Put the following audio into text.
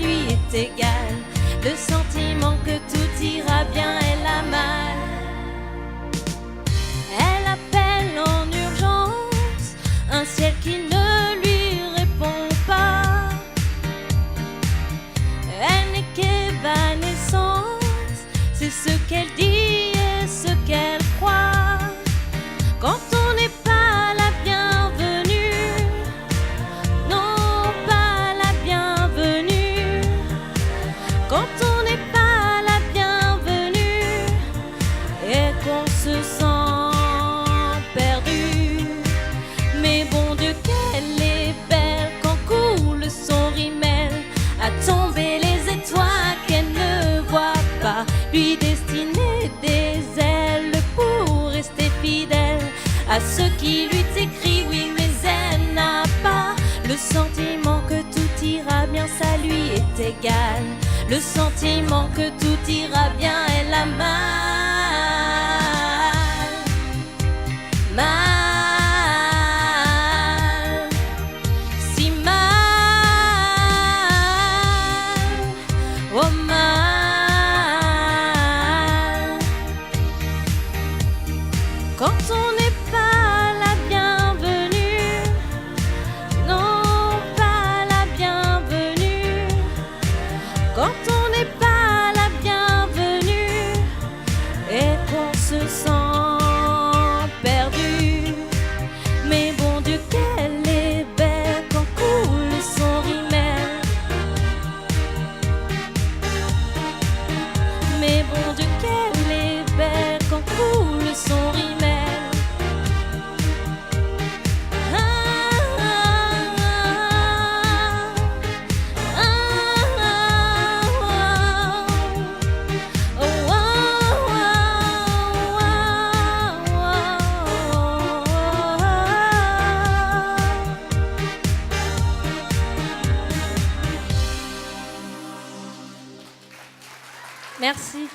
lui est égal. Le sentiment que tout ira bien, elle a mal. Elle appelle en urgence un ciel qui ne lui répond pas. Elle n'est qu'évanescente, c'est ce qu'elle dit et ce qu'elle croit. Quand on n'est pas la bienvenue, non pas la bienvenue. Quand on n'est pas la bienvenue et qu'on se sent perdu. Mais bon Dieu qu'elle est belle quand coule son rimel, à tomber les étoiles qu'elle ne voit pas, lui destiner des ailes pour rester fidèle à ceux qui lui écrit, oui mais elle n'a pas le sentiment que tout ira bien, ça lui est égal. Le sentiment que tout ira bien, elle a mal, mal, si mal, oh mal. Quand on n'est pas la bienvenue, non pas la bienvenue. Quand on n'est pas la bienvenue et qu'on se sent perdu. Mais bon Dieu qu'elle est belle quand coule son rimel. Mais bon Dieu qu'elle est belle quand coule son rimel. Merci.